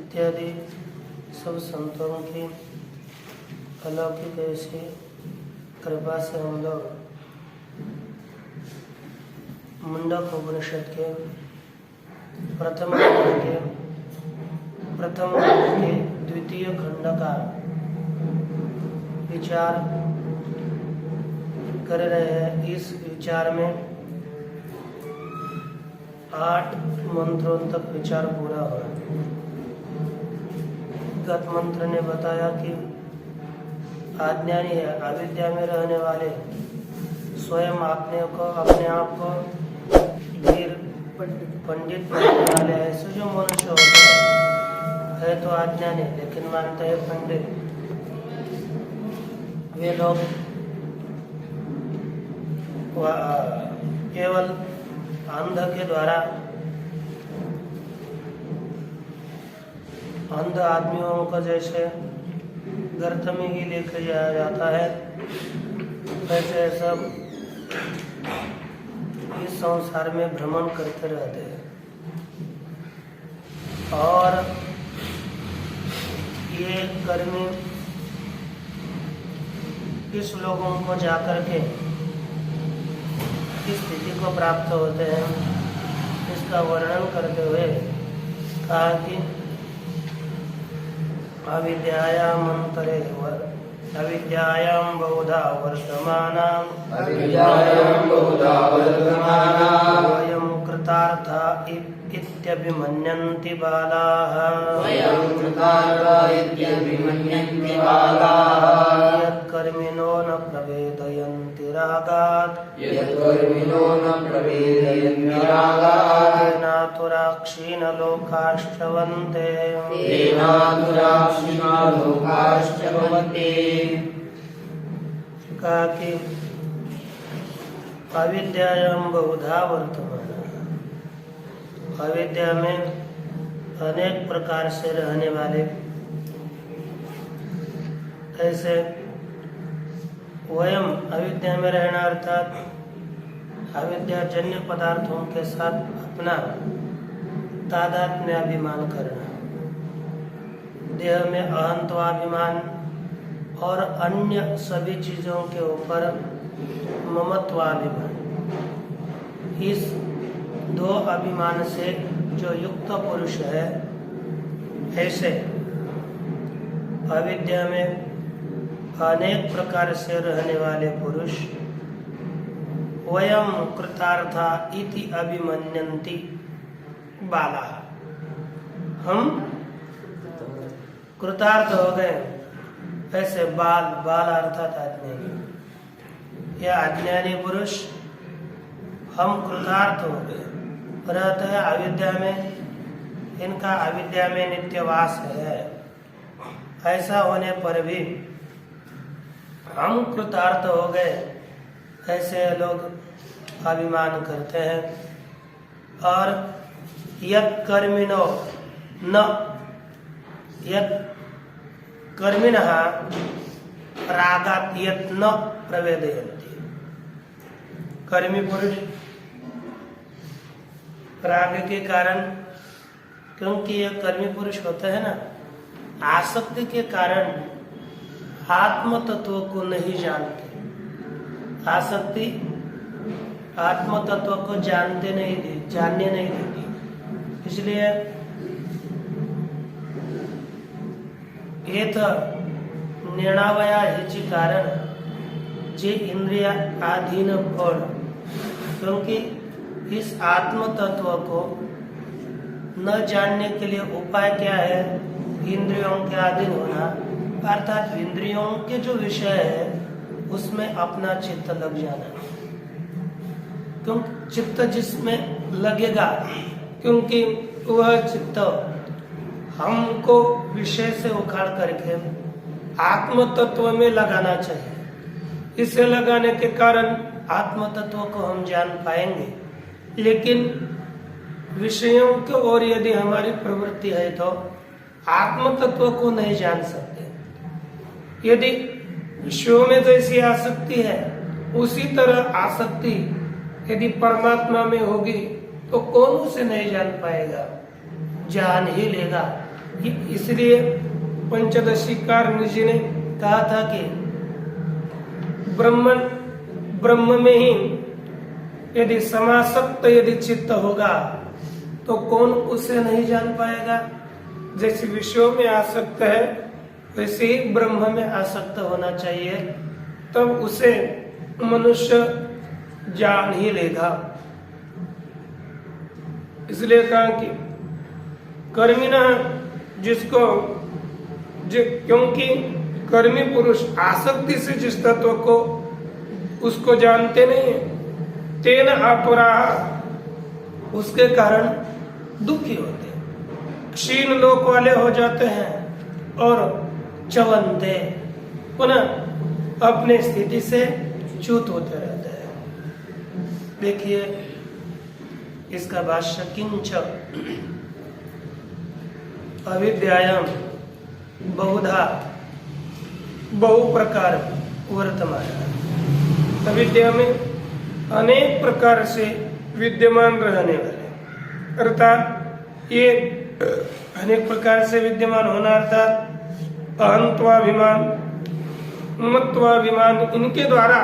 इत्यादि सब संतों की अलौकिक ऐसी कृपा से हम लोग मुंडक उपनिषद के प्रथम के द्वितीय खंड का विचार कर रहे हैं। इस विचार में 8 मंत्रों तक विचार पूरा हुआ। गत मंत्र ने बताया कि अज्ञानी है, अविद्या में रहने वाले, स्वयं अपने आप को धीर पंडित मानने वाले ऐसे जो मनुष्य होते है तो अज्ञानी लेकिन मानते हैं पंडित। वे लोग केवल अंध के द्वारा अंध आदमियों को जैसे गर्त में ही लेकर जाया जाता है वैसे सब इस संसार में भ्रमण करते रहते हैं। और ये कर्मी किस लोगों को जाकर के किस स्थिति को प्राप्त होते हैं इसका वर्णन करते हुए कहा कि अविद्यायां बहुधा वर्तमानां वयं कृतार्था इत्यभिमन्यन्ति बालाः यत्कर्मिणो न प्रवेदयन्ति रागात् तेनातुराक्षीण लोकाश्चवन्ते कहा कि अविद्यायां बहुधा वर्तमान, अविद्या में अनेक प्रकार से रहने वाले ऐसे वयम अविद्या में रहना अर्थात अविद्याजन्य पदार्थों के साथ अपना तादात्म्याभिमान करना, देह में अहंत्वाभिमान और अन्य सभी चीजों के ऊपर ममत्वाभिमान। इस दो अभिमान से जो युक्त पुरुष है, ऐसे अविद्या में अनेक प्रकार से रहने वाले पुरुष वयम कृतार्था इति अभिमन्यन्ति बाला, हम कृतार्थ हो गए ऐसे बाल अर्थात अज्ञानी, यह अज्ञानी पुरुष हम कृतार्थ हो गए, रहते हैं अविद्या में, इनका अविद्या में नित्यवास है। ऐसा होने पर भी हम कृतार्थ हो गए ऐसे लोग अभिमान करते हैं। और यत् कर्मिणो न यत् कर्मिणः रागात् यत् न प्रवेदयन्ति, कर्मी पुरुष राग के कारण, क्योंकि ये कर्मी पुरुष होते हैं ना, आसक्ति के कारण आत्म तत्व को नहीं जानते। आसक्ति आत्म तत्व को जानने नहीं देती, इसलिए एक निर्णवया हिची कारण जे इंद्रिया आधीन फल, क्योंकि इस आत्म तत्व को न जानने के लिए उपाय क्या है? इंद्रियों के अधीन होना, अर्थात इंद्रियों के जो विषय है उसमें अपना चित्त लग जाना। क्योंकि चित्त जिसमें लगेगा, क्योंकि वह चित्त हमको विषय से उखाड़ करके आत्म तत्व में लगाना चाहिए। इसे लगाने के कारण आत्म तत्व को हम जान पाएंगे, लेकिन विषयों की ओर यदि हमारी प्रवृत्ति है तो आत्म तत्व को नहीं जान सकते। यदि विषयों में जैसी आसक्ति है, उसी तरह आसक्ति यदि परमात्मा में होगी तो कौन उसे नहीं जान पाएगा? जान ही लेगा। इसलिए पंचदशीकार जी ने कहा था कि ब्रह्म में ही यदि समासक्त यदि चित्त होगा तो कौन उसे नहीं जान पाएगा? जैसे विषयों में आसक्त है, वैसे ही ब्रह्म में आसक्त होना चाहिए, तब उसे मनुष्य जान ही लेगा। इसलिए कहा कि कर्मिणः, क्योंकि कर्मी पुरुष आसक्ति से जिस तत्व को उसको जानते नहीं है, तेन अपराह, उसके कारण दुखी होते हैं, क्षीण लोक वाले हो जाते हैं और चवंते, पुनः अपने स्थिति से च्युत होते रहते हैं। देखिए इसका भाष्य, किंच अविद्यायाम बहुधा बहु प्रकार वर्तमान, अविद्या में अनेक प्रकार से विद्यमान रहने वाले, अर्थात ये अनेक प्रकार से विद्यमान होना अर्थात अहंत्वाभिमान, मत्वाभिमान, इनके द्वारा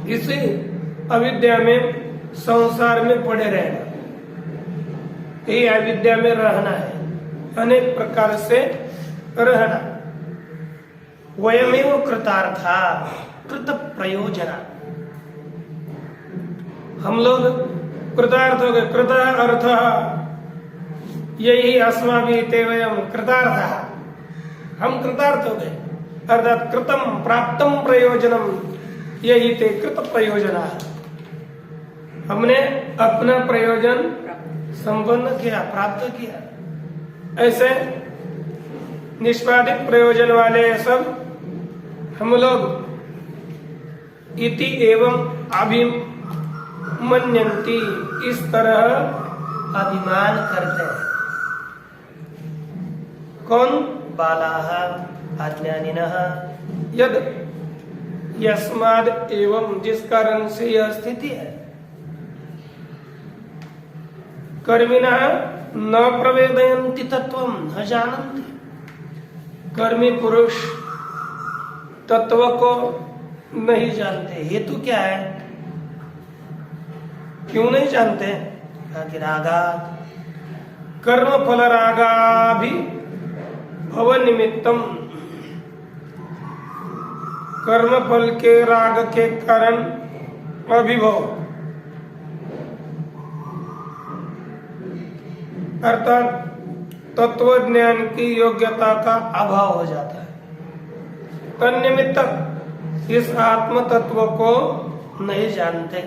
इसी अविद्या में संसार में पड़े रहना, यही अविद्या में रहना है, अनेक प्रकार से रहना। वयमेव कृतार्था कृत प्रयोजना, हम लोग कृतार्थ हो गए। कृत अर्थ यही अस्माभिः ते वयं कृतार्थः, हम कृतार्थ हो गए, अर्थात कृतम प्राप्तम प्रयोजनम, यही ते कृत प्रयोजना, हमने अपना प्रयोजन संपन्न किया, प्राप्त किया। ऐसे निष्पादित प्रयोजन वाले सब हम लोग इति एवं अभिमन्यन्ति, इस तरह अभिमान करते हैं। कौन? बालाः अज्ञानिनः, यस्माद एवं, जिस कारण से यह स्थिति है। कर्मिणः न प्रवेदयन्ति तत्वं न जानन्ति, कर्मी पुरुष तत्व को नहीं जानते। हेतु क्या है, क्यों नहीं जानते? कि रागा, कर्म फल रागा भी भव निमित्तम, कर्म फल के राग के कारण अभिभव, अर्थात तत्व ज्ञान की योग्यता का अभाव हो जाता है। तन्निमित्त इस आत्म तत्व को नहीं जानते।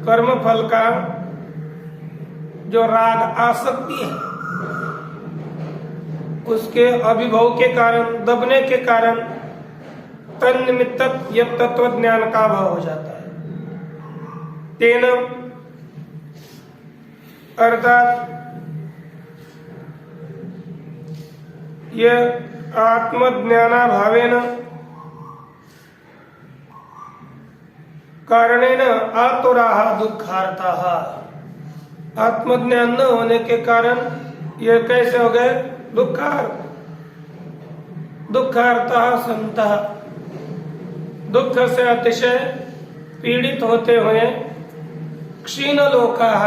कर्म फल का जो राग आसक्ति है उसके अभिभव के कारण, दबने के कारण तन्निमित्त यह तत्व ज्ञान का अभाव हो जाता है। तेन अर्थात यह आत्मज्ञानाभावेन कारणेन आतुराः दुःखार्ताः, आत्मज्ञान न होने के कारण ये कैसे हो गए? दुःखार्त, दुःखार्ताः सन्तः, दुख से अतिशय पीड़ित होते हुए क्षीणलोकाः,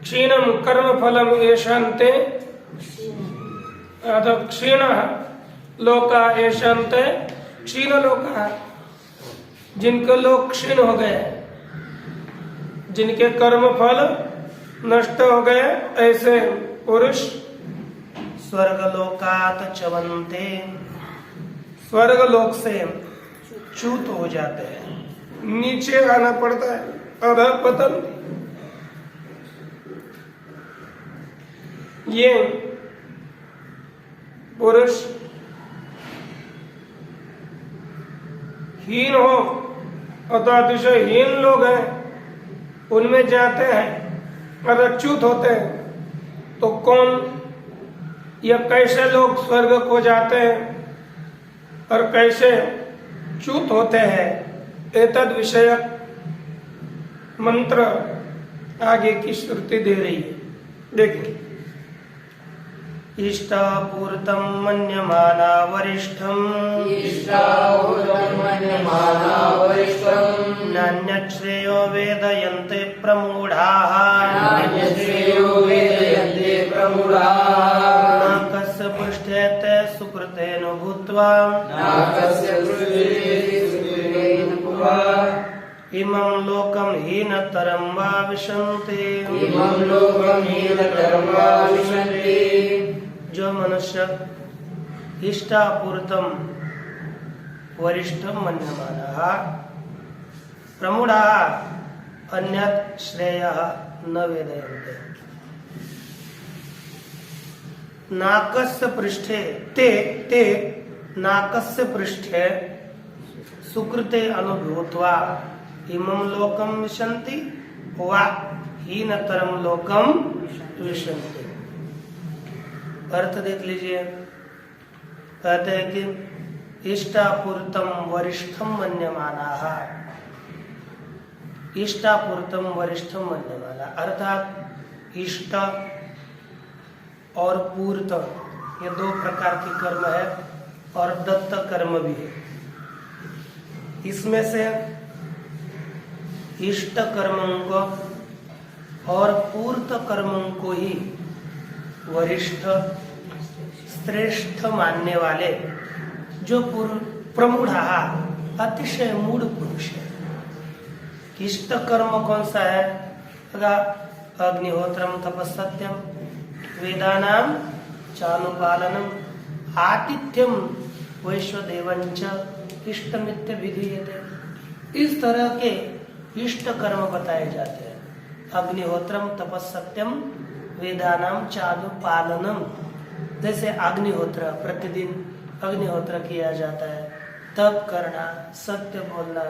क्षीणम कर्म फलम येषान्ते, क्षीणः लोका येषान्ते क्षीण लोका, जिनके लोग क्षीण हो गए, जिनके कर्म फल नष्ट हो गए, ऐसे पुरुष स्वर्गलोकात् च्यवन्ते, स्वर्गलोक से च्युत हो जाते हैं, नीचे आना पड़ता है, अधःपतन। ये पुरुष हीन हो अथवा अतिशय हीन लोग हैं, उनमें जाते हैं और अच्युत होते हैं। तो कौन या कैसे लोग स्वर्ग को जाते हैं और कैसे च्युत होते हैं, एतद विषयक मंत्र आगे की श्रुति दे रही है। देखिए, इष्टापूर्तं मन्यमाना वरिष्ठं, नान्यत् श्रेयो वेदयन्ते प्रमूढाः, न कस्य पृष्ठे ते सुकृतेन भूत्वा, इमं लोकं हीनतरं वा विशन्ति। जो मनुष्य इष्टापूर्तम वरिष्ठम मन्यमानः प्रमूढाः अन्यत् श्रेयः न वेदयन्ते, नाकस्य पृष्ठे ते नाकस्य पृष्ठे सुकृते अनुभूत्वा इमं लोकं विशन्ति वा हीनतरं लोकं विशन्ति। अर्थ देख लीजिए, कहते हैं कि इष्टापूर्तम वरिष्ठम मन्यमानाः, इष्टापूर्तम वरिष्ठम मन्यमाना, अर्थात इष्ट और पूर्त ये दो प्रकार के कर्म है और दत्त कर्म भी है। इसमें से इष्ट कर्मों को और पूर्त कर्मों को ही वरिष्ठ श्रेष्ठ मानने वाले जो प्रमूढ़ अतिशय मूढ़ पुरुष है। इष्ट कर्म कौन सा है? अग्निहोत्रम तपस्सत्यम वेदानाम चानुपालनम आतिथ्यम वैश्वदेवंच इष्टमित्य विधीयते। इस तरह के इष्ट कर्म बताए जाते हैं। अग्निहोत्रम तपस्सत्यम वेदानाम चानुपालनम, जैसे अग्निहोत्र प्रतिदिन अग्निहोत्र किया जाता है, तप करना, सत्य बोलना,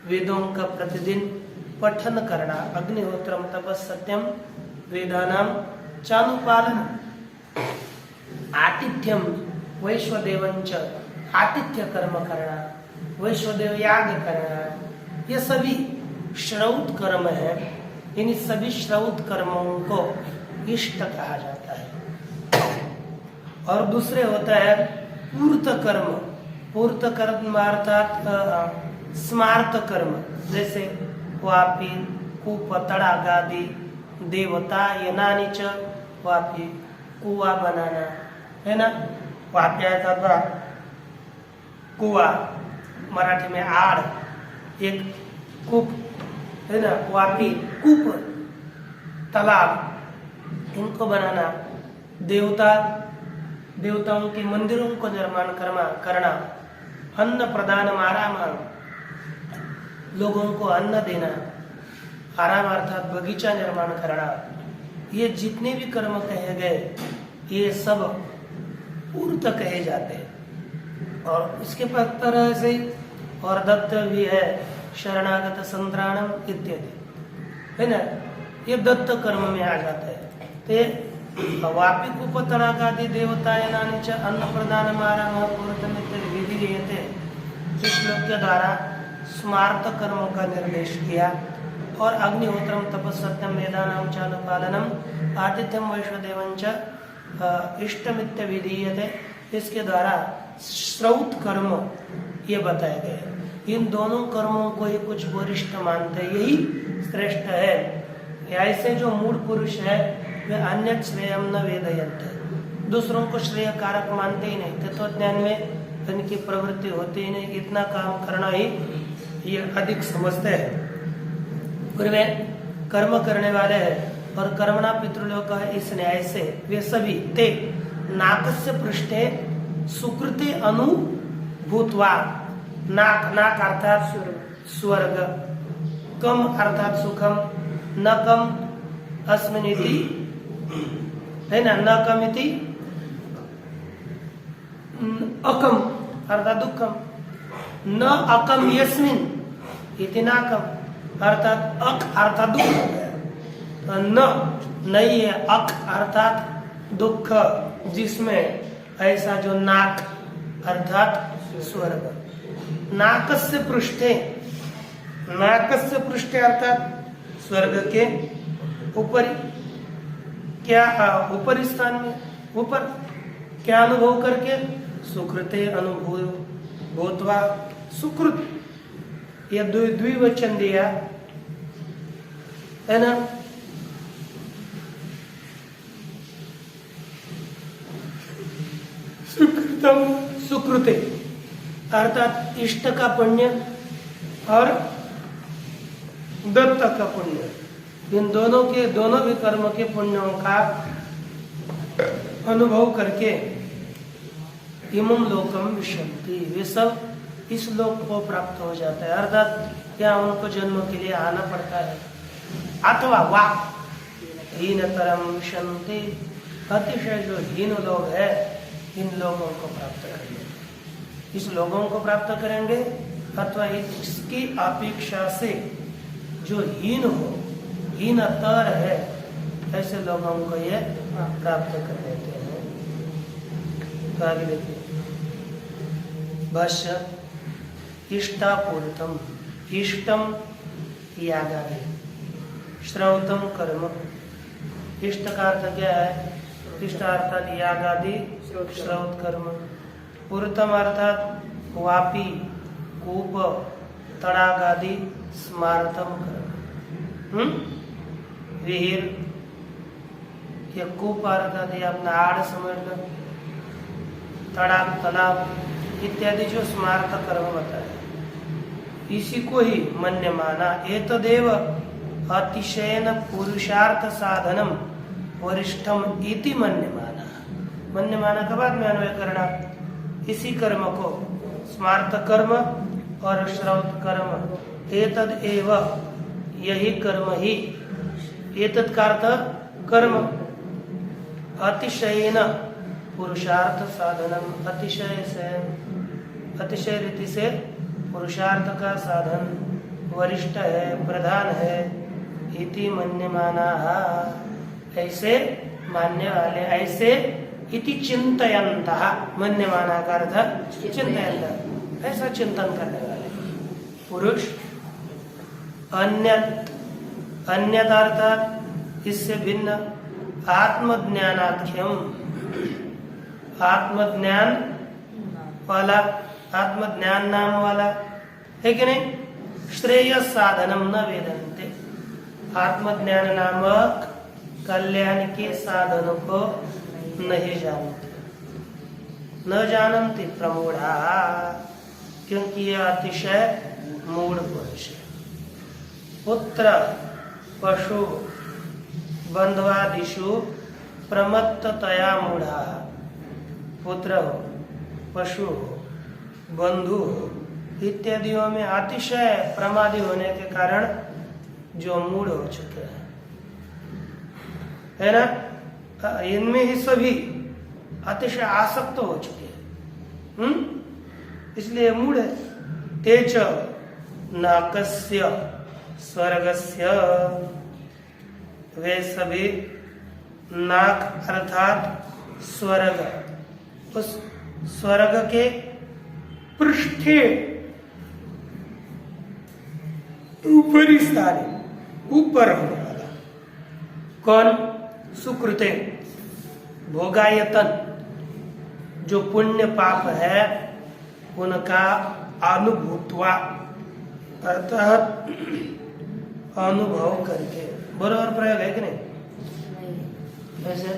वेदों का प्रतिदिन पठन करना, अग्निहोत्रम तपस्सत्यम वेदानाम चानुपालनम आतिथ्यम वैश्वदेवंच, आतिथ्य कर्म करना, वैश्वदेव याग करना, ये सभी श्रौत कर्म है। इन सभी श्रौत कर्मों को इष्ट कहा जाता है। और दूसरे होता है पूर्त कर्म। पूर्त कर्म अर्थात स्मार्त कर्म, जैसे वापी, कूप, तड़ागादि, देवता, यनानि च, वापी कुआ बनाना है ना, वाप्या था कुआ, मराठी में आड़, एक कूप है ना, वापी कूप, तालाब, इनको बनाना, देवताओं के मंदिरों को निर्माण करना, अन्न प्रदान आराम, लोगों को अन्न देना, आराम अर्थात बगीचा निर्माण करना, ये जितने भी कर्म कहे गए ये सब पूर्त कहे जाते हैं। और इसके तरह से और दत्त भी है, शरणागत, संतराणम इत्यादि है ना, ये दत्त कर्म में आ जाता है। तो वापी कूप तड़ागादि देवतायनानि च अन्न प्रदान आराम पूर्तम इत्यादि विधि रहते, इस श्लोक के द्वारा स्मार्त कर्म का निर्देश किया। और अग्निहोत्रम तपस्सत्यम वेदानां चानुपालनम आतिथ्यम वैश्वदेवं च इष्टमित्य विधीयते, इसके द्वारा श्रौत कर्म ये बताए गए। इन दोनों कर्मों को ही कुछ वरिष्ठ मानते, यही श्रेष्ठ है। ऐसे जो मूल पुरुष है वे अन्य श्रेयम न वेदयन्ते, दूसरों को श्रेय कारक मानते ही नहीं, तत्वज्ञान में इनकी प्रवृत्ति होती ही नहीं, इतना काम करना ही ये अधिक समझते हैं। वे कर्म करने वाले हैं और कर्मणा पितृलोक है, इस न्याय से वे सभी ते नाकस्य पृष्ठे सुकृते अनुभूतवा, नाक अर्थात स्वर्ग, कम अर्थात सुखम, न कम अस्मिनिति है ना, न कम इति अकम अर्थात दुखम, न अकम यस्मिन इति नाकम अर्थात अक अर्थात दुख हो गया, तो न नहीं है, अक अर्थात दुख, जिसमें ऐसा जो नाक अर्थात स्वर्ग, नाकस्य पृष्ठे, नाकस्य पृष्ठे अर्थात स्वर्ग के ऊपर, क्या ऊपरी स्थान में, ऊपर क्या अनुभव करके, सुकृते अनुभव भूतवा, सुकृत ये द्विवचन दिया है ना, सुकृतम सुकृते अर्थात इष्ट का पुण्य और दत्त का पुण्य, इन दोनों भी कर्म के पुण्यों का अनुभव करके इमं लोकम विशन्ति, वे सब इस लोक को प्राप्त हो जाता है। अर्थात क्या उनको जन्म के लिए आना पड़ता है, अथवा वाह हीनतरम विशन्ति, अतिशय जो हीन लोग है इन लोगों को प्राप्त करेंगे, इस लोगों को प्राप्त करेंगे, अथवा इसकी अपेक्षा से जो हीन हो, हीनतर है, ऐसे लोगों को ये प्राप्त कर लेते हैं। तो आगे देखिए भाष्य, इष्टापूर्तम, इष्टम यागादि, श्रौतम कर्म, इष्ट का अर्थ क्या है, इष्ट अर्थात यागादि श्रौत कर्म, पूर्तम अर्थात वापी, कूप, तड़ागादि स्मार्तम कर्म, विहीर, ये कूप अर्थात ये अपना आड़ समझ लो, तड़ाग तालाब इत्यादि जो स्मार्त कर्म बताया, इसी को ही मन्य माना। एतदेव अतिशयन पुरुषार्थ साधनम वरिष्ठम इति मन्य माना, मन्य माना के बाद में अन्वय करना, इसी कर्म को स्मार्त कर्म और श्रौत कर्म, एतद एव यही कर्म ही, एतद का अर्थ कर्म, अतिशयन पुरुषार्थ साधनम, अतिशय से, अतिशय रीति से पुरुषार्थ का साधन, वरिष्ठ है, प्रधान है, इति मन्यमाना, ऐसे मानने वाले, ऐसे इति चिंतयन्तः, मन्यमाना का अर्थ चिंतयन्तः, ऐसा चिंतन करने वाले पुरुष। अन्यथा अर्थात इससे भिन्न आत्मज्ञानाख्यम, आत्मज्ञान वाला, आत्मज्ञान नाम वाला है कि नहीं, श्रेय साधनम न वेदन्ते, आत्मज्ञान नामक कल्याण के साधनों को नहीं जानते, न जानते प्रमूढ़ा, क्योंकि यह अतिशय मूढ़ पुरुष है। पुत्र पशु बंधवादिषु प्रमत्ततया मूढ़ा, पुत्र हो, पशु हो, बंधु हो इत्यादियों में अतिशय प्रमादी होने के कारण जो मूढ़ हो चुके हैं, है ना, इनमें ही सभी अतिशय आसक्त हो चुके हैं, इसलिए मूढ़ है। तेज नाकस्य स्वर्गस्य, वे सभी नाक अर्थात स्वर्ग, उस स्वर्ग के पृष्ठे ऊपरी स्थान, ऊपर होने वाला कौन, सुकृते भोगायतन, जो पुण्य पाप है उनका अनुभूत्वा अर्थात अनुभव करके, बराबर प्रयोग है कि नहीं, ऐसे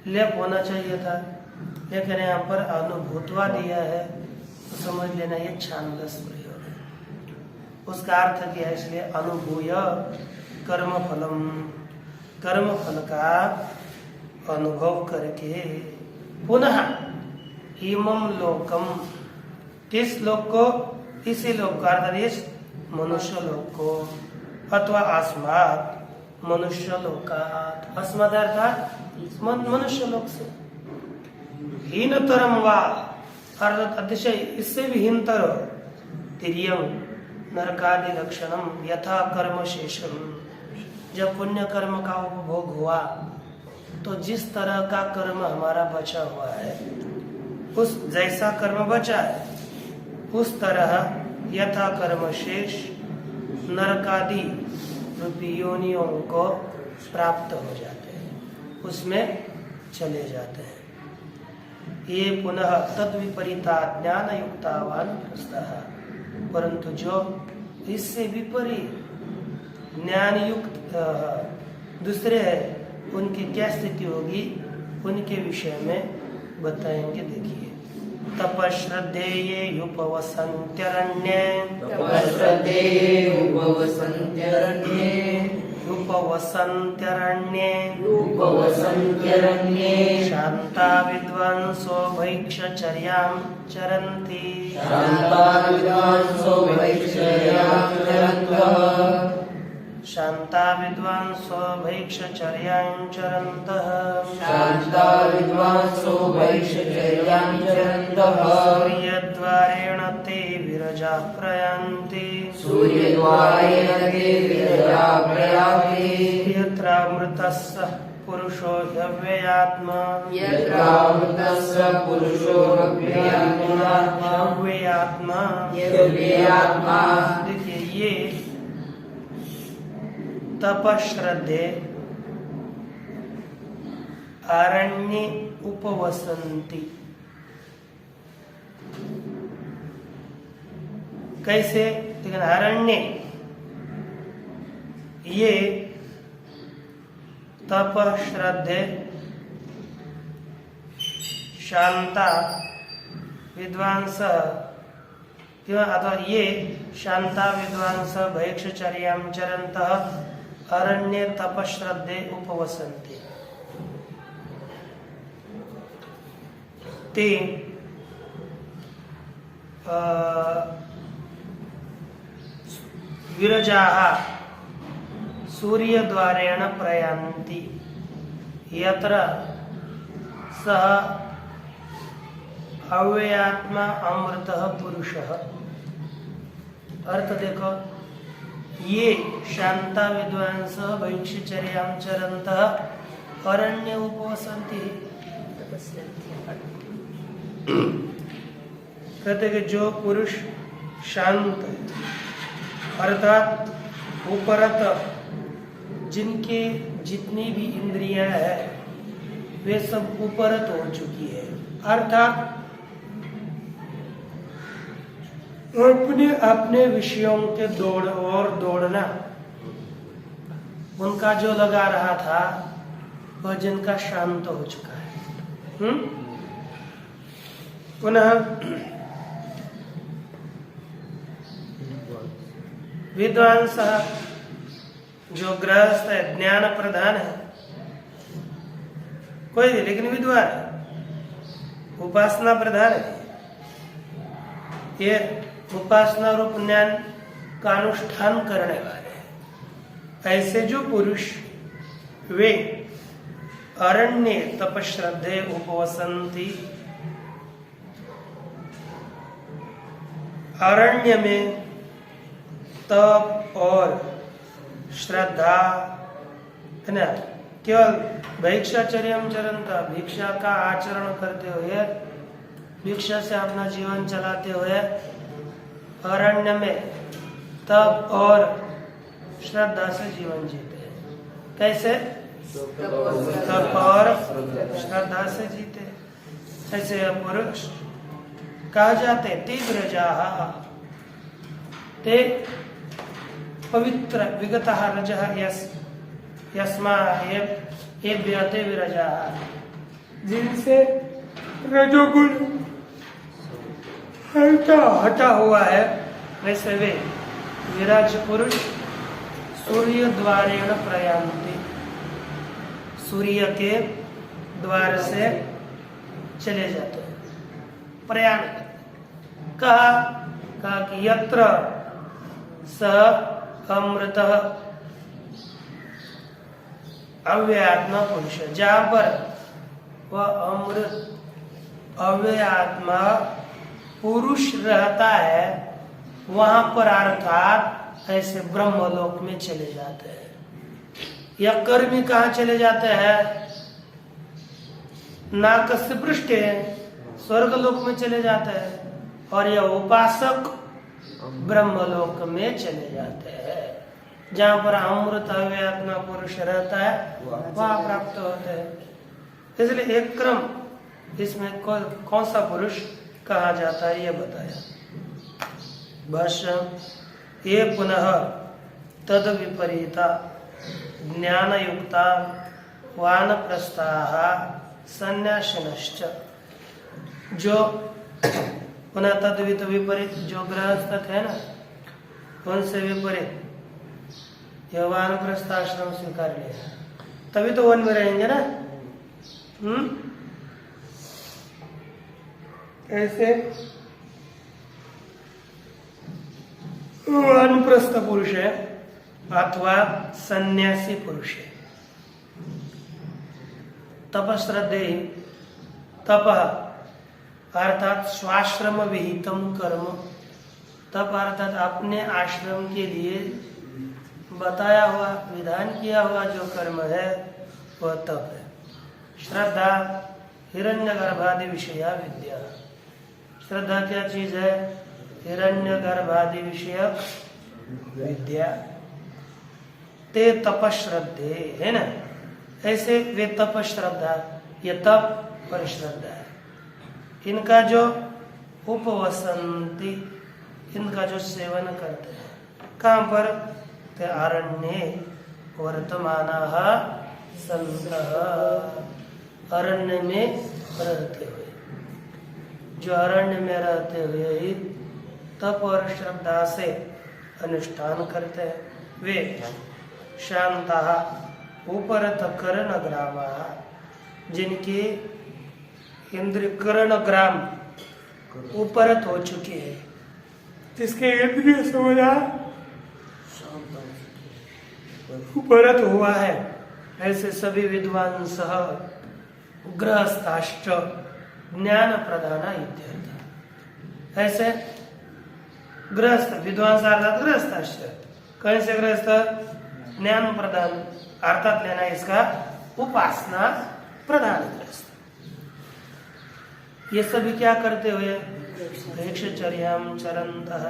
लेप होना चाहिए था, लेकिन यहाँ पर अनुभूतवा दिया है तो समझ लेना ये छांदस प्रयोग है, उसका अर्थ किया है, इसलिए अनुभूय कर्म फलम, कर्म फल का अनुभव करके पुनः इमम लोकम, किस लोक को, इसी लोक का अर्थात इस मनुष्य लोक को, अथवा अस्मात् मनुष्य लोकात्, अस्मात् अर्थात मनुष्य लोक से, हीनतरम वा अर्थात अतिशय इससे भी हीनतर, तिर्यम नरकादि लक्षणम यथा कर्म शेषम, जब पुण्य कर्म का उपभोग हुआ तो जिस तरह का कर्म हमारा बचा हुआ है, उस जैसा कर्म बचा है उस तरह यथा कर्म शेष नरकादि रूपी योनियों को प्राप्त हो जाते हैं, उसमें चले जाते हैं। ये पुनः तद विपरीता ज्ञान युक्तावान पुरुषः, परंतु जो इससे विपरीत ज्ञान युक्त दूसरे है, उनकी क्या स्थिति होगी, उनके विषय में बताएंगे। देखिए, तपश्रद्धेये उपवसन्त्यरण्ये, उपवसन्त्यरण्ये शान्ता विद्वांसो भैक्षचर्यां चरन्ति, शान्ता विद्वांसो भैक्षचर्यां चरन्तः, सूर्यद्वारेण ते विरजाः प्रयान्ति, यत्रामृतस्य पुरुषो ह्यव्ययात्मा, ह्यव्ययात्मा। देखिए, ये तपश्रद्धे अरण्ये उपवसन्ति, कैसे, लेकिन अरण्य, ये तप श्रद्धे शांता विद्वांस, अथवा ये शांता विद्वांस भैक्षचर्यां चरन्तः अरण्ये तपश्रद्धे उपवसन्ति, ते विरजाः सूर्यद्वारेण प्रयान्ति, यत्र सः अव्ययात्मा अमृतः पुरुषः। अर्थ देखो, ये शांता विद्वांस भैक्षचर्यां चरन्तः अरण्य उपवसंती, कहते कि जो पुरुष शांत अर्थात उपरत जिनके जितनी भी इंद्रियां है वे सब उपरत हो चुकी है, अर्थात अपने अपने विषयों के दौड़ और दौड़ना उनका जो लगा रहा था वह जिनका शांत हो चुका है। पुनः विद्वांस जो गृहस्थ है, ज्ञान प्रधान है, कोई नहीं लेकिन विद्वान है, उपासना प्रधान है, ये उपासना रूप ज्ञान का अनुष्ठान करने वाले हैं। ऐसे जो पुरुष वे अरण्य तपश्रद्धे उपवसंती, अरण्य में तप और श्रद्धा है ना, केवल भिक्षाचर्यम चरंता, भिक्षा का आचरण करते हुए, भिक्षा से अपना जीवन चलाते हुए अरण्य में तप और श्रद्धा से जीवन जीते हैं। कैसे? तप और श्रद्धा से जीते। ऐसे पुरुष कहा जाते तीव्रजाः, ते पवित्र विगतः रजः यस्मा ये व्यते विरजाः, जिनसे रजोगुण हटा हुआ है, वैसे वे विराज पुरुष सूर्य द्वारेण प्रयान्ति, सूर्य के द्वार से चले जाते हैं, प्रयाण। कहा कि यत्र स अमृतः अव्ययात्मा पुरुष, जहां पर वह अमृत अव्ययात्मा पुरुष रहता है वहां पर अर्थात ऐसे ब्रह्मलोक में चले जाते हैं। या कर्मी कहाँ चले जाते हैं? नाकस्य पृष्ठे स्वर्गलोक में चले जाते हैं, और यह उपासक ब्रह्मलोक में चले जाते हैं, जहाँ पर अमृत अव्ययात्मा पुरुष रहता है वहां प्राप्त होते हैं। इसलिए एक क्रम इसमें कौन सा पुरुष कहा जाता है ये बताया। भाष्य ये पुनः तद विपरीता ज्ञान युक्ता वानप्रस्थाः सन्यासिनश्च, जो पुनः तद विपरीत जो गृहस्थ है ना, उनसे विपरीत यह वानप्रस्थ आश्रम स्वीकार लिया, तभी तो वन में रहेंगे ना। ऐसे वानप्रस्थ पुरुष है अथवा सन्यासी पुरुष है। तपश्रद्धे, तप अर्थात स्वाश्रम विहितम कर्म, तप अर्थात अपने आश्रम के लिए बताया हुआ विधान किया हुआ जो कर्म है वह तप है। श्रद्धा हिरण्यगर्भादि विषया विद्या, श्रद्धा क्या चीज है? हिरण्यगर्भादि विषयक विद्या। ते तपश्रद्धे है ना, ऐसे वे तपश्रद्धा, ये तप और श्रद्धा है, इनका जो उपवसंती, इनका जो सेवन करते हैं, कहाँ पर? ते अरण्ये वर्तमानः सन्तः, अरण्य में रहते हुए, जो अरण्य में रहते हुए ही तप और श्रद्धा से अनुष्ठान करते हैं, वे शांतः उपरत कर्ण ग्रामाः, जिनकी इंद्रिय कर्ण ग्राम उपरत हो चुकी है, जिसके इंद्रिय समझा उपरत हुआ है, ऐसे सभी विद्वान सह गृहस्थाश्च ज्ञान प्रधाना इत्यर्थ। ऐसे गृहस्थ विद्वान अर्थात गृहस्थाश्च, कैसे गृहस्थ? ज्ञान प्रधान अर्थात लेना इसका उपासना प्रधान ग्रस्त। ये सभी क्या करते हुए भिक्षचर्याम चरन्तः।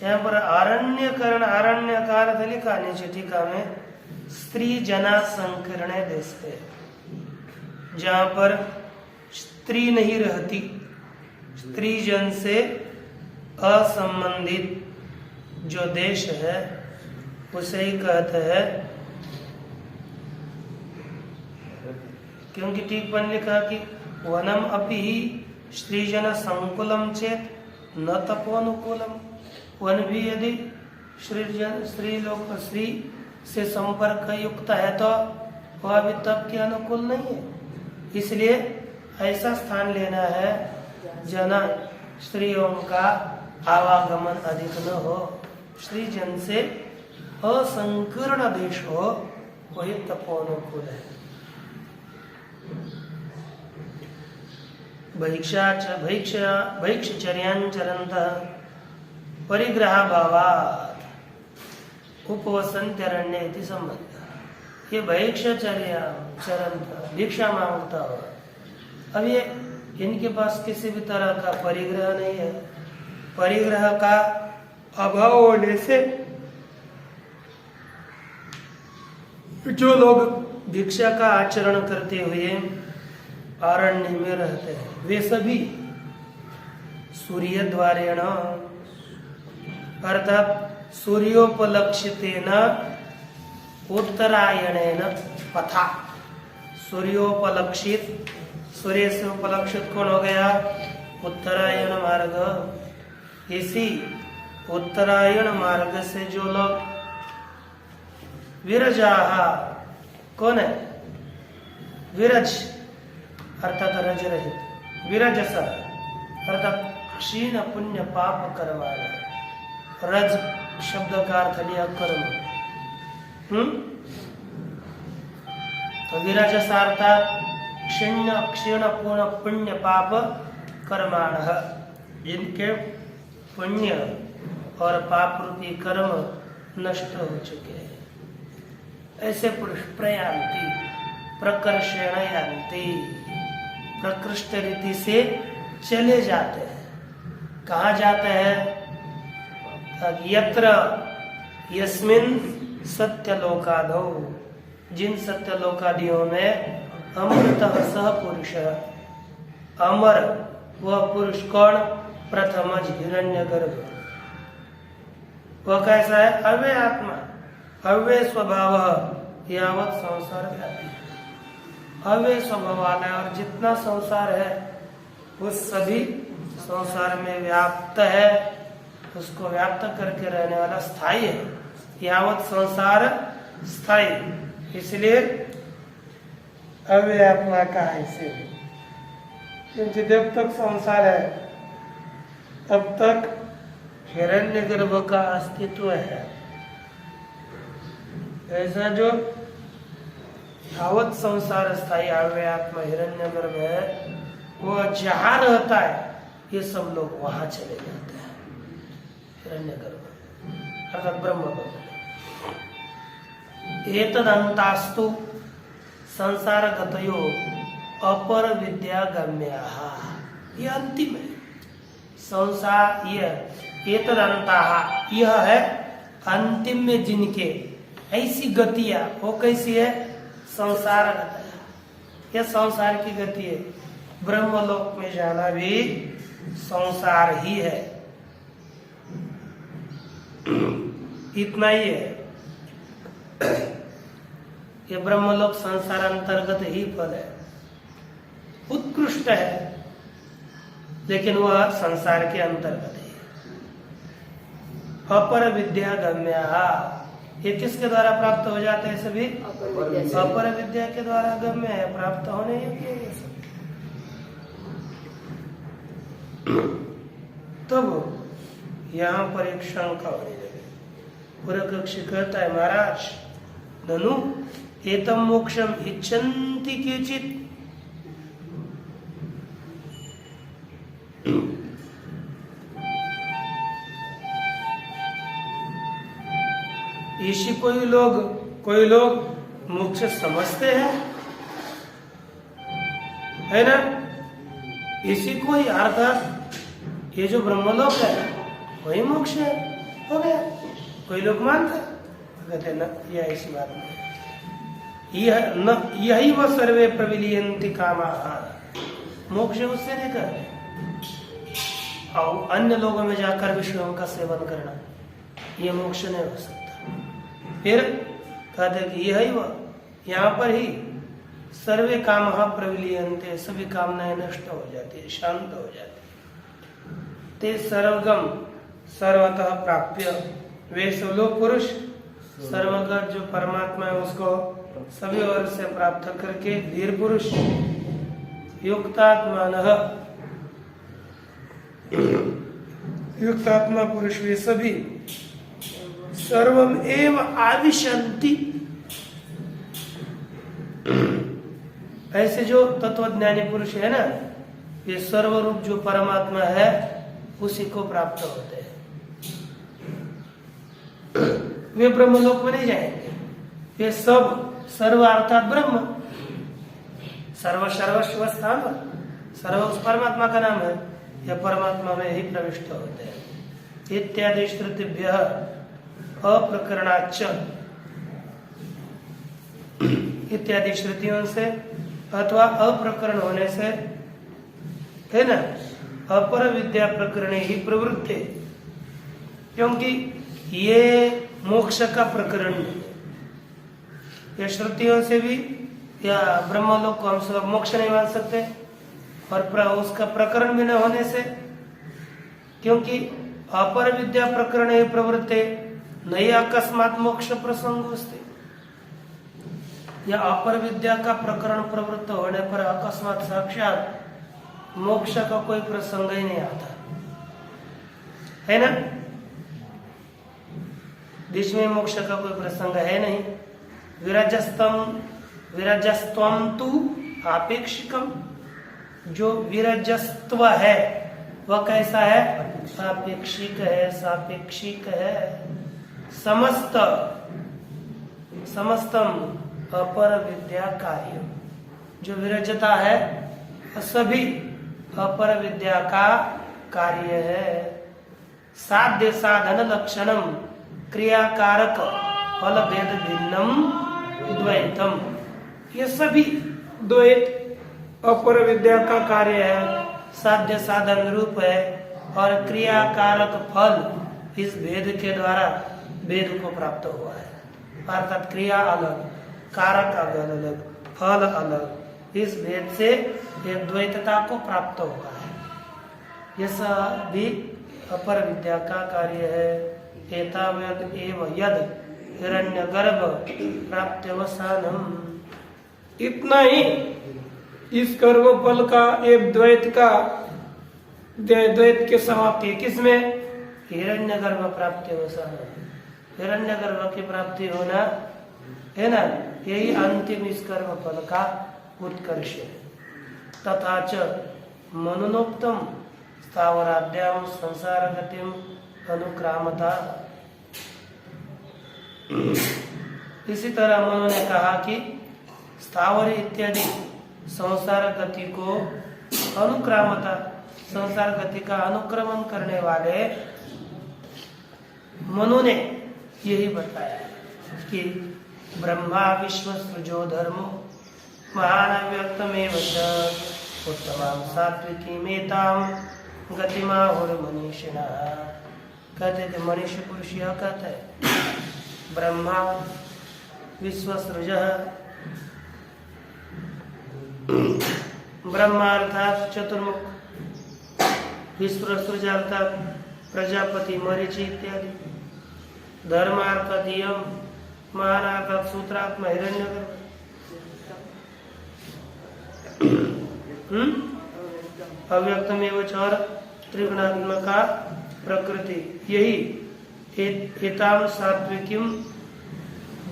यहाँ पर आरण्यकरण, आरण्य का अर्थ लिखा नीचे टीका में, स्त्री जना संकीर्णे देशे, जहां पर स्त्री नहीं रहती, स्त्री जन से असंबंधित जो देश है उसे ही कहते हैं। क्योंकि टिप्पणी लिखा कि वनम अपि स्त्रीजन संकुलम चेत न तपोनुकूलम, वन भी यदि स्त्री से संपर्क युक्त है तो वह भी तप के अनुकूल नहीं है। इसलिए ऐसा स्थान लेना है जना स्त्रियों का आवागमन अधिक न हो, स्त्री जन से असंकीर्ण देश हो, वही तपोनुकूल है। भैक्षचर्यांचरन्तः परिग्रहाभावात् उपवसन्त्यरण्ये इति संबंध। ये भैक्षचर्या चरंत भिक्षा मांगता हो, अब ये इनके पास किसी भी तरह का परिग्रह नहीं है। परिग्रह का अभाव होने से जो लोग भिक्षा का आचरण करते हुए अरण्य में रहते हैं वे सभी सूर्य द्वारेण अर्थात सूर्योपलक्षितेन उत्तरायणेन पथा। सूर्योपलक्षित, सूर्य से उपलक्षित कौन हो गया? उत्तरायण मार्ग। इसी उत्तरायण मार्ग से जो लोग विरजाहा, कौन है? विरज अर्थात रज रहित, विरजस अर्थात क्षीण पुण्य पाप करवाना। रज शब्द का अर्थ लिया कर्म। तो विरजस अर्थात क्षीण पूर्ण पुण्य पाप कर्माण, जिनके पुण्य और पाप रूपी कर्म नष्ट हो चुके हैं, ऐसे पुरुष प्रयान्ति प्रकर्षेण यान्ति, प्रकृष्ट रीति से चले जाते हैं। कहाँ जाते हैं? यत्र यस्मिन सत्यलोकादौ, जिन सत्यलोकादियों में अमृत सह पुरुष, अमर वह पुरुष कौन? प्रथमज हिरण्यगर्भ। वह कैसा है? अव्यय आत्मा, अव्यय स्वभाव, यावत संसार व्यापी, अव्यय स्वभाव वाला है। और जितना संसार है वो सभी संसार में व्याप्त है, उसको व्याप्त करके रहने वाला स्थायी है। यावत संसार स्थायी, इसलिए अव्यय आत्मा का है। इसीलिए क्योंकि जब तक संसार है तब तक हिरण्यगर्भ का अस्तित्व है। ऐसा जो यावत संसार स्थायी अव्यय आत्मा हिरण्यगर्भ है, वो जहाँ रहता है ये सब लोग वहां चले जाते हैं। हिरण्यगर्भ अर्थात ब्रह्मगर्भ। एतदंतास्तु संसारगतयो अपर विद्या गम्याः, ये अंतिम है। संसार ये एतदंताः, यह है अंतिम में जिनके ऐसी गतियां, वो कैसी है? संसार गति, यह संसार की गति है। ब्रह्मलोक में जाना भी संसार ही है, इतना ही है। ये ब्रह्मलोक संसार अंतर्गत ही फल है, उत्कृष्ट है, लेकिन वह संसार के अंतर्गत है। अपर विद्या गम्या, ये किसके द्वारा प्राप्त हो जाते हैं? सभी अपर विद्या के द्वारा गम्य है, प्राप्त होने योग्य है सब। तब यहाँ पर एक शंका होने लगी। पूर्वकक्षी कहता है, महाराज ननु एतम मोक्षम इच्छन्ति केचित्, इसी कोई लोग मोक्ष समझते हैं, है ना? इसी को ही अर्थात ये जो ब्रह्मलोक है वही मोक्ष है, हो गया। कोई लोग मानते कहते न, यह ऐसी बात नहीं, यही वह सर्वे प्रविलियन्ति कामाः, मोक्ष उससे नहीं कर रहे। और अन्य लोगों में जाकर विषयों का सेवन करना, ये मोक्ष नहीं हो सकता। फिर कहते कि यही वह, यहाँ पर ही सर्वे कामः प्रविलियन्ते, सभी कामनाएं नष्ट हो जाती है, शांत हो जाती है। ते सर्वगम सर्वतः प्राप्य, वे सब लोग पुरुष सर्वगत जो परमात्मा है उसको सभी ओर से प्राप्त करके वीर पुरुष युक्तात्मानः, युक्तात्मा पुरुष वे सभी सर्वम एव आविशन्ति, ऐसे जो तत्वज्ञानी पुरुष है ना, ये सर्वरूप जो परमात्मा है उसी को प्राप्त होते हैं। वे ब्रह्मलोक में नहीं जाएंगे, ये सब सर्व अर्थात ब्रह्म, सर्व सर्वस्व स्थान, सर्व उस परमात्मा का नाम है, यह परमात्मा में ही प्रविष्ट होते हैं। इत्यादि श्रुतिभ्यः अप्रकरणाच्च, इत्यादि श्रुतियों से अथवा अप्रकरण होने से, है ना, अपर विद्या प्रकरण ही प्रवृत्ति, क्योंकि ये मोक्ष का प्रकरण नहीं है। ये श्रुतियों से भी या ब्रह्मलोक को हम सब मोक्ष नहीं मान सकते, और उसका प्रकरण भी न होने से, क्योंकि अपर विद्या प्रकरण ही प्रवृत्ति नई अकस्मात मोक्ष प्रसंग अस्ति, या अपर विद्या का प्रकरण प्रवृत्त होने पर अकस्मात साक्षात मोक्ष का कोई प्रसंग ही नहीं आता, है ना? बीच में मोक्ष का कोई प्रसंग है नहीं। विरजस्त्वम तु आपेक्षिकम, जो विरजस्त्व है वह कैसा है? आपेक्षिक है, सापेक्षिक है। समस्तम अपर विद्या कार्य, जो विरजता है सभी अपर विद्या का कार्य है। साध्य साधन लक्षणम क्रियाकारक फल भेद भिन्नम द्वैतम, ये सभी द्वैत अपर विद्या का कार्य है, साध्य साधन रूप है, और क्रियाकारक फल इस भेद के द्वारा भेद को प्राप्त हुआ है। अर्थात क्रिया अलग, कारक अलग, फल अलग, इस भेद से एक द्वैतता को प्राप्त हुआ है। यह सभी अपर विद्या का कार्य है। एतावद् एव यद हिरण्यगर्भ प्राप्त्यवसानम, इतना ही इस कर्मफल का एक द्वैत का द्वैत की समाप्ति किसमें? हिरण्यगर्भ प्राप्त्यवसानम, हिरण्यगर्भ की प्राप्ति होना है ना, यही अंतिम इस कर्मफल का उत्कर्ष है। तथा च मनुनोक्तम स्थावराद्याम संसार गतिम अनुक्रामता, इसी तरह उन्होंने कहा कि स्थावर इत्यादि संसार गति को अनुक्रामता, संसार गति का अनुक्रमण करने वाले मनु ने यही बताया कि ब्रह्मा विश्व सृजो धर्मो महान व्यक्तमेव च उत्तमां सात्विकीमेतां गतिमाहुर मनीषिणः। कहते थे मनुष्य पुरुष यह कहता है ब्रह्मा विश्व सृजः, ब्रह्मा अर्थात चतुर्मुख, विश्व सृज अर्थात प्रजापति मरीचि इत्यादि, धर्म अर्थात यम, महान अर्थात सूत्रात्मा हिरण्यगर्भ, अव्यक्तमेव च और त्रिगुणात्मका प्रकृति, यही एताम सात्विकीम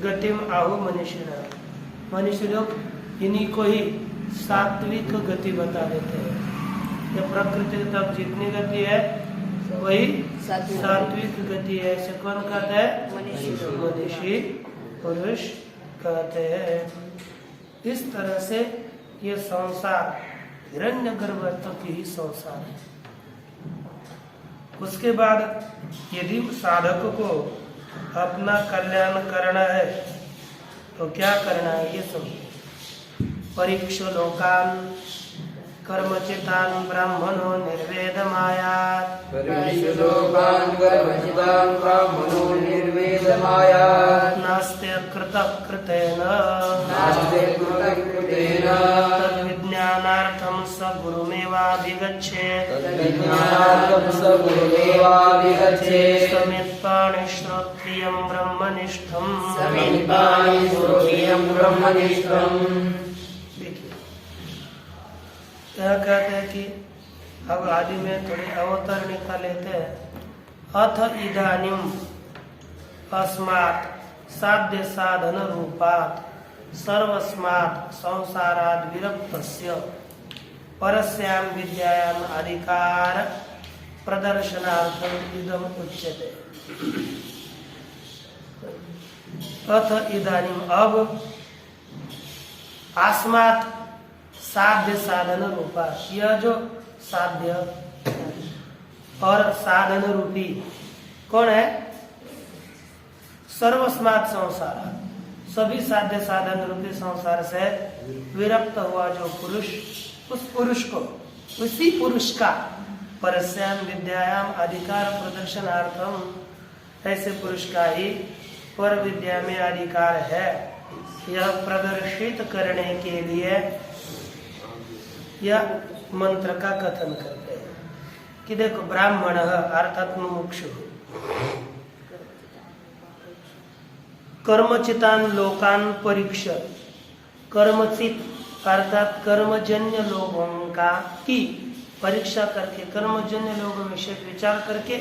गतिम आहु मनुष्य, मनुष्य लोग इन्हीं को ही सात्विक गति बता देते हैं। ये प्रकृति तक जितनी गति है वही सात्विक गति है। ऐसे कौन कहता है? मनीषी पुरुष कहते हैं इस तरह से ये संसार हिरण्यगर्भ तक ही संसार है। उसके बाद यदि साधक को अपना कल्याण करना है तो क्या करना है ये समझो। परीक्ष लोकान कर्मचितान ब्राह्मणो निर्वेदमायात्। नास्त्य कृतः कृतेन तद्विज्ञानार्थं स गुरुमेवाभिगच्छेत्। समित्पाणि श्रोत्रियं ब्रह्मनिष्ठम्। क्या कहते हैं कि अब आदि में थोड़े अवतरणिका लेते हैं। अथ इदानीम अस्मात् साध्य साधन रूपात् सर्वस्मात् संसाराद् विरक्तस्य परस्यां विद्यायाम् अधिकार प्रदर्शनार्थम् इदम् उच्यते। अथ इदानीम अब अस्मात् साध्य साधन रूपा, यह जो साध्य और साधन रूपी कौन है? सर्वस्मात् संसार, सभी साध्य साधन रूपी संसार से विरक्त हुआ जो पुरुष, उस पुरुष को, उसी पुरुष का परस्याम विद्यायाम अधिकार प्रदर्शनार्थम, ऐसे पुरुष का ही पर विद्या में अधिकार है। यह प्रदर्शित करने के लिए यह मंत्र का कथन करते हैं कि देखो ब्राह्मण अर्थात मुमुक्षु कर्मचितान लोकान परीक्ष, कर्मचित अर्थात कर्मजन्य लोगों का की परीक्षा करके, कर्मजन्य लोगों में से विचार करके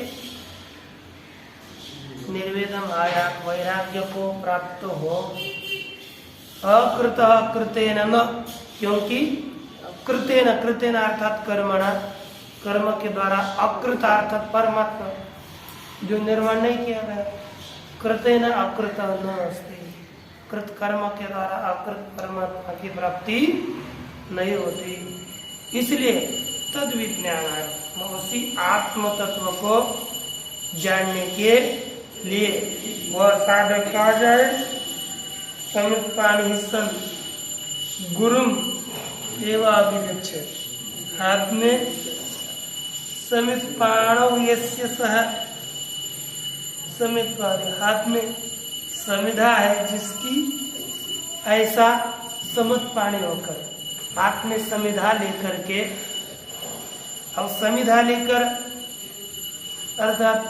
निर्वेदम आया वैराग्य को प्राप्त हो। अकृत कृतेन न, क्योंकि कृतेन, कृतेन अर्थात कर्मणा, कर्म के द्वारा, अकृत अर्थात परमात्मा जो निर्माण नहीं किया गया, कृतेन अकृत न अस्ति, कृत कर्म के द्वारा अकृत परमात्मा की प्राप्ति नहीं होती। इसलिए तद विज्ञान, उसी आत्म तत्व को जानने के लिए वह साधक कहा जाए समुत्पाणि सन गुरुम एवं अभिगच्छेत्। हाथ में समित्पाणौ यस्य सह, समित्पाणि हाथ में समिधा है जिसकी, ऐसा समुत्पाणि होकर, हाथ में समिधा लेकर के, अब समिधा लेकर अर्थात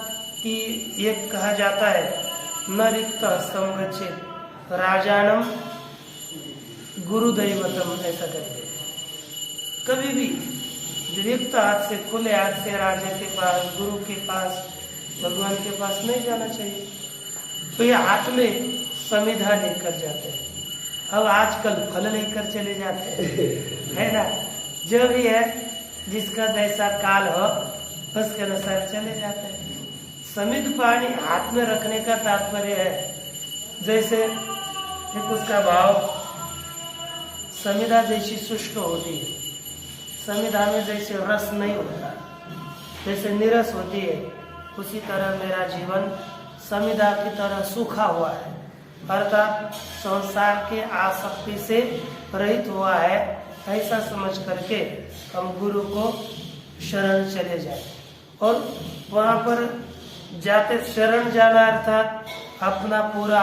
कि ये कहा जाता है न रिक्त हस्तम गच्छेत् राजानम गुरुदैवतम, ऐसा करके कभी भी रिक्त हाथ से, खुले हाथ से राजा के पास, गुरु के पास, भगवान के पास नहीं जाना चाहिए। तो ये हाथ में समिधा लेकर जाते हैं। अब आजकल फल लेकर चले जाते हैं, है ना, जो भी है जिसका जैसा काल हो उसके अनुसार चले जाते हैं। समिध पानी हाथ में रखने का तात्पर्य है जैसे एक उसका भाव समिधा जैसी शुष्क होती है, समिधा में जैसे रस नहीं होता, जैसे निरस होती है, उसी तरह मेरा जीवन समिधा की तरह सूखा हुआ है, अर्थात संसार के आसक्ति से रहित हुआ है। ऐसा समझ करके हम गुरु को शरण चले जाए और वहाँ पर जाते शरण जाना अर्थात अपना पूरा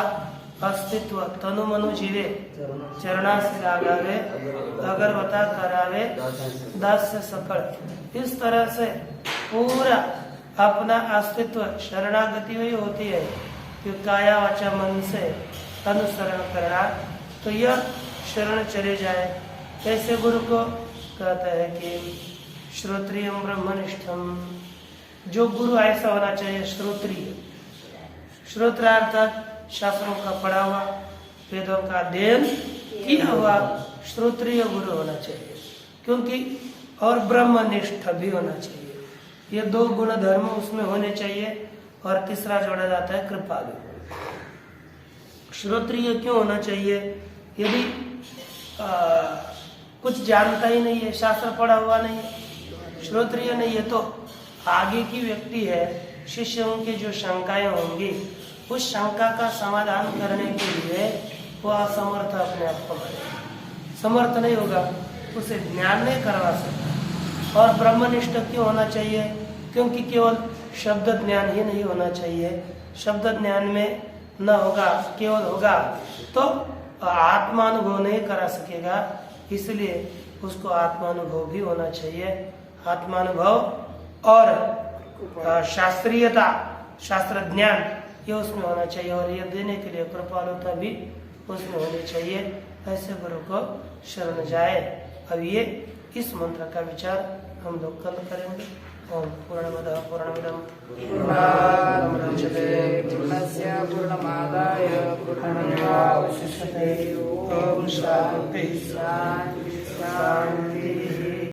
अस्तित्व तनु मनु जीवे चरणा से लगावे अगरबत्ता करावे दास से सकड़, इस तरह से पूरा अपना अस्तित्व शरणागति हुई होती है कि काया वाचा मन से अनुसरण करना। तो यह शरण चले जाए। कैसे गुरु को कहता है कि श्रोत्रियम ब्रह्मनिष्ठम, जो गुरु ऐसा होना चाहिए श्रोत्रिय, श्रोत्र अर्थात शास्त्रों का पढ़ा हुआ, वेदों का अध्ययन किया हुआ श्रोत्रिय गुरु होना चाहिए, क्योंकि और ब्रह्मनिष्ठ भी होना चाहिए। ये दो गुण धर्म उसमें होने चाहिए। और तीसरा जोड़ा जाता है कृपालु। श्रोत्रिय क्यों होना चाहिए? यदि कुछ जानता ही नहीं है, शास्त्र पढ़ा हुआ नहीं है, श्रोत्रिय नहीं है, तो आगे की व्यक्ति है, शिष्यों की जो शंकाएं होंगी उस शंका का समाधान करने के लिए वो असमर्थ अपने आप को माने, समर्थ नहीं होगा, उसे ज्ञान नहीं करवा सकता। और ब्रह्मनिष्ठ क्यों होना चाहिए? क्योंकि केवल शब्द ज्ञान ही नहीं होना चाहिए, शब्द ज्ञान में न होगा, केवल होगा तो आत्मानुभव नहीं करा सकेगा, इसलिए उसको आत्मानुभव भी होना चाहिए। आत्मानुभव और शास्त्रीयता, शास्त्र ज्ञान ये उसमें होना चाहिए, और ये देने के लिए कृपालुता भी उसमें होनी चाहिए। ऐसे गुरु को शरण जाए। अब ये इस मंत्र का विचार हम लोग कल करेंगे। ओम पूर्णमदः पूर्णमिदं पूर्णात् मुदच्यते पूर्णस्य पूर्णमादाय पूर्णमेवावशिष्यते। ओम शांति शांति शांति।